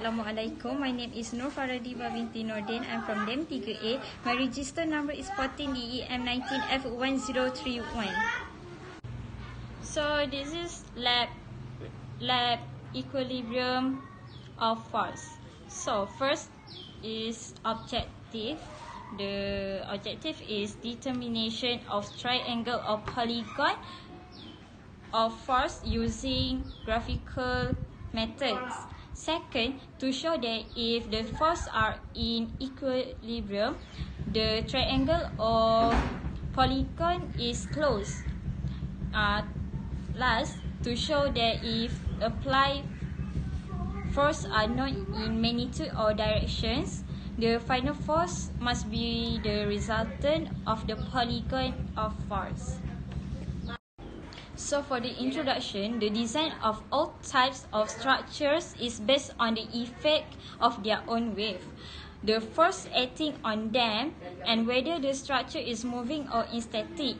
Assalamualaikum. My name is Nur Faradiba binti Nordin. I'm from DEM3A. My register number is 14 DEM19F1031. So this is lab equilibrium of force. So first is objective. The objective is determination of triangle or polygon of force using graphical methods. Second, to show that if the forces are in equilibrium, the triangle or polygon is closed. Last, to show that if applied force are not in magnitude or directions, the final force must be the resultant of the polygon of force. So for the introduction, the design of all types of structures is based on the effect of their own wave, the force acting on them, and whether the structure is moving or is static.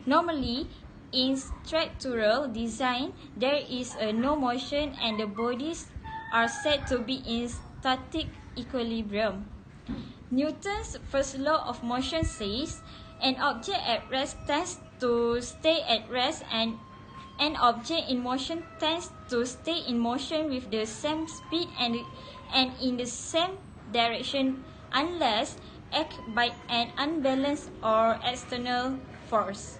Normally, in structural design, there is no motion and the bodies are said to be in static equilibrium. Newton's first law of motion says, an object at rest tends to stay at rest and an object in motion tends to stay in motion with the same speed and in the same direction unless acted by an unbalanced or external force.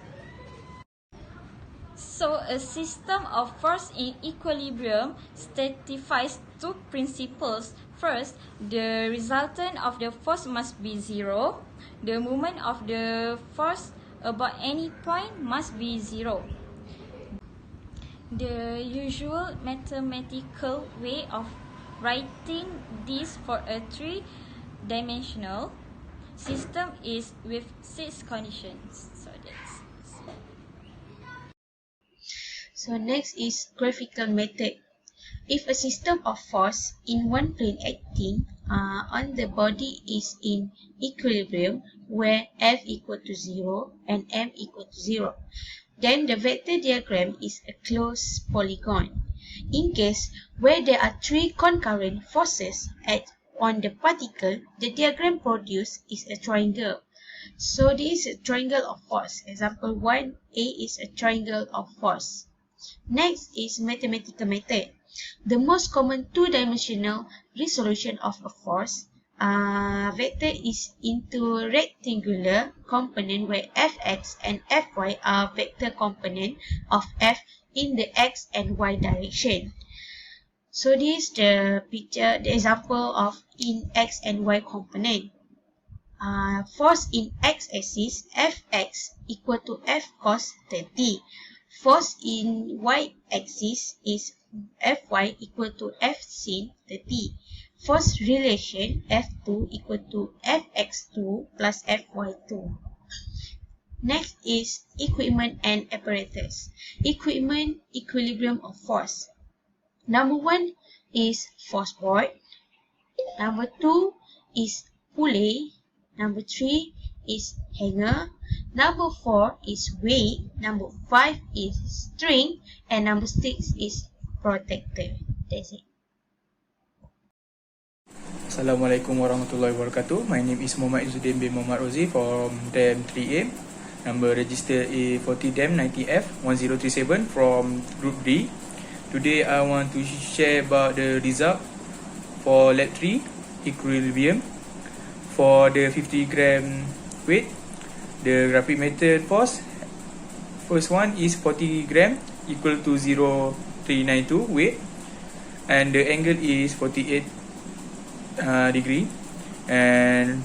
So a system of force in equilibrium satisfies two principles. First, the resultant of the force must be zero. The moment of the force about any point must be zero. The usual mathematical way of writing this for a three-dimensional system is with 6 conditions. So next is graphical method. If a system of force in one plane acting on the body is in equilibrium where F equal to 0 and M equal to 0, then the vector diagram is a closed polygon. In case where there are three concurrent forces on the particle, the diagram produced is a triangle. So this is a triangle of force. Example 1, A is a triangle of force. Next is mathematical method. The most common two-dimensional resolution of a force vector is into a rectangular component where fx and fy are vector component of f in the x and y direction. So this is the picture, the example of in x and y component. Force in x-axis fx equal to f cos 30. Force in y-axis is Fy equal to F sin 30. Force relation F2 equal to Fx2 plus Fy2. Next is equipment and apparatus. Equipment, equilibrium of force. Number 1 is force board. Number 2 is pulley. Number 3 is hanger. Number 4 is weight. Number 5 is string. And number 6 is protector. That's it. Assalamualaikum warahmatullahi wabarakatuh. My name is Muhammad Izzuddin bin Muhammad Rozi from DEM3A. Number register is 40 DEM90F1037 from Group D. Today I want to share about the result for Lab 3 equilibrium. For the 50 gram weight, the graphic method force, first one is 40 gram equal to 0.392 weight, and the angle is 48 degree, and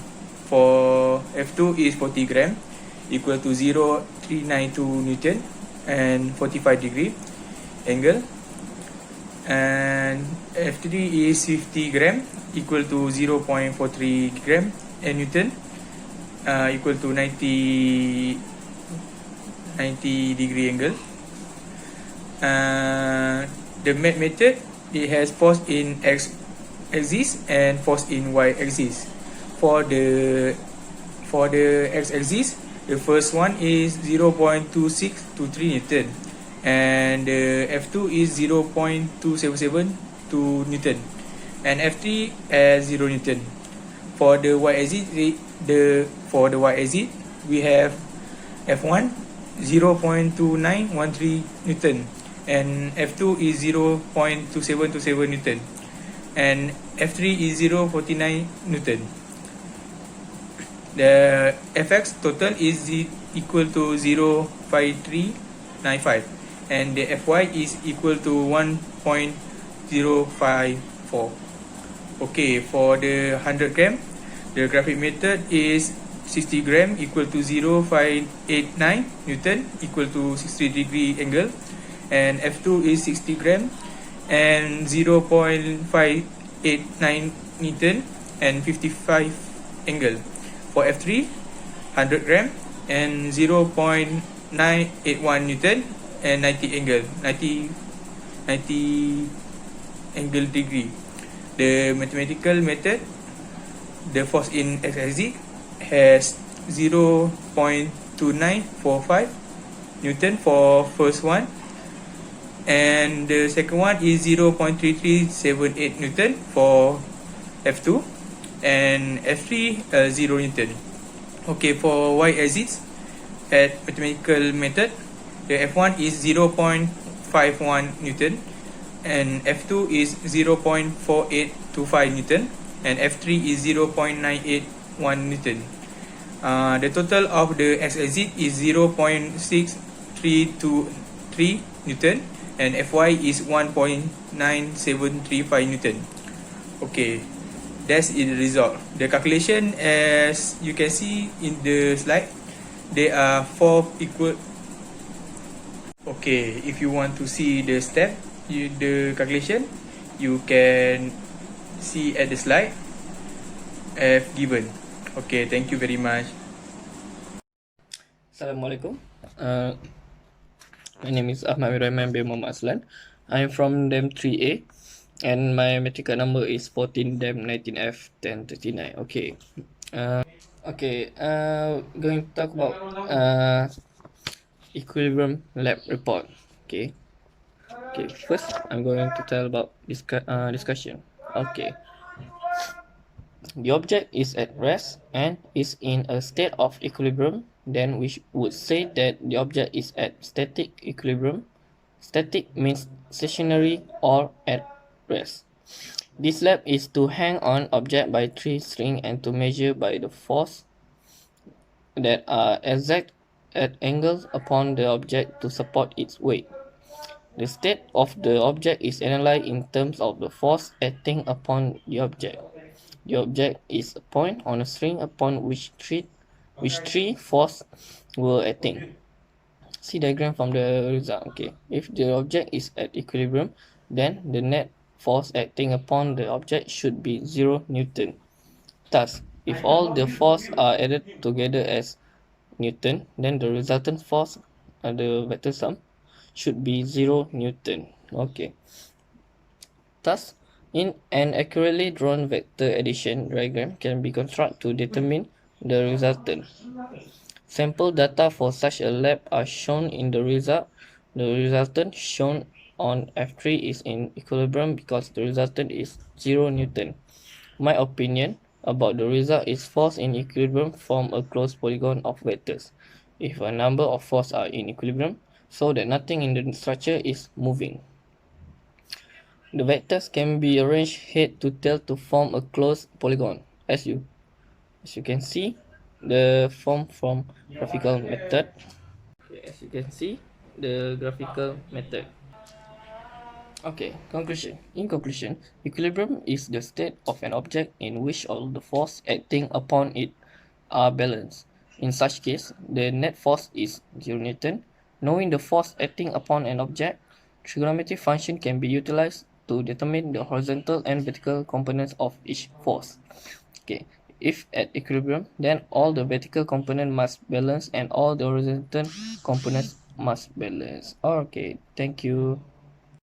for F2 is 40 gram equal to 0.392 Newton and 45 degree angle, and F3 is 50 gram equal to 0.43 gram and Newton equal to 90 degree angle. The Mech method, it has force in x axis and force in y axis. For the x axis, the first one is 0.2623 Newton and the F2 is 0.277 Newton. and F3 as 0 Newton. For the y-axis, we have F1 0.2913 Newton, and F2 is 0.2727 Newton, and F3 is 0.49 Newton. The Fx total is equal to 0.5395, and the Fy is equal to 1.054. Okay, for the 100 gram, the graphic method is 60 gram equal to 0.589 Newton equal to 60 degree angle, and F2 is 60 gram and 0.589 Newton and 55 angle. For F3, 100 gram and 0.981 Newton and 90 angle, 90 angle degree. The mathematical method, the force in x-axis has 0.2945 Newton for first one, and the second one is 0.3378 Newton for F2, and F3 0 Newton. Okay, for y-axis at mathematical method, the F1 is 0.51 Newton, and F2 is 0.4825 Newton, and F3 is 0.981 Newton. The total of the x-axis is 0.6323 Newton, and Fy is 1.9735 Newton. Okay, that's the result. The calculation, as you can see in the slide, there are 4 equal. Okay, if you want to see the step, the calculation, you can see at the slide as given. Okay, thank you very much. Assalamualaikum. My name is Ahmad Rahman bin Muhammad Aslan. I am from DEM3A and my matrical number is 14 DEM19F 1039. Okay. Going to talk about equilibrium lab report. Okay. First I'm going to tell about discussion. Okay. The object is at rest and is in a state of equilibrium, then we would say that the object is at static equilibrium. Static means stationary or at rest. This lab is to hang on object by 3 strings and to measure by the force that are exact at angles upon the object to support its weight. The state of the object is analyzed in terms of the force acting upon the object. The object is a point on a string upon which three forces were acting. See diagram from the result. Okay, if the object is at equilibrium, then the net force acting upon the object should be 0 Newton. Thus, if all the forces are added together as Newton, then the resultant force, the vector sum, should be 0 Newton. Okay. Thus, in an accurately drawn vector addition diagram can be constructed to determine the resultant. Sample data for such a lab are shown in the result. The resultant shown on F3 is in equilibrium because the resultant is 0 Newton. My opinion about the result is force in equilibrium form a closed polygon of vectors if a number of forces are in equilibrium so that nothing in the structure is moving. The vectors can be arranged head to tail to form a closed polygon, as you can see the form from graphical method. Okay, as you can see the graphical method. Okay, conclusion. In conclusion, equilibrium is the state of an object in which all the forces acting upon it are balanced. In such case, the net force is 0 Newton. Knowing the force acting upon an object, trigonometric function can be utilized to determine the horizontal and vertical components of each force. Okay, if at equilibrium, then all the vertical components must balance and all the horizontal components must balance. Okay, thank you.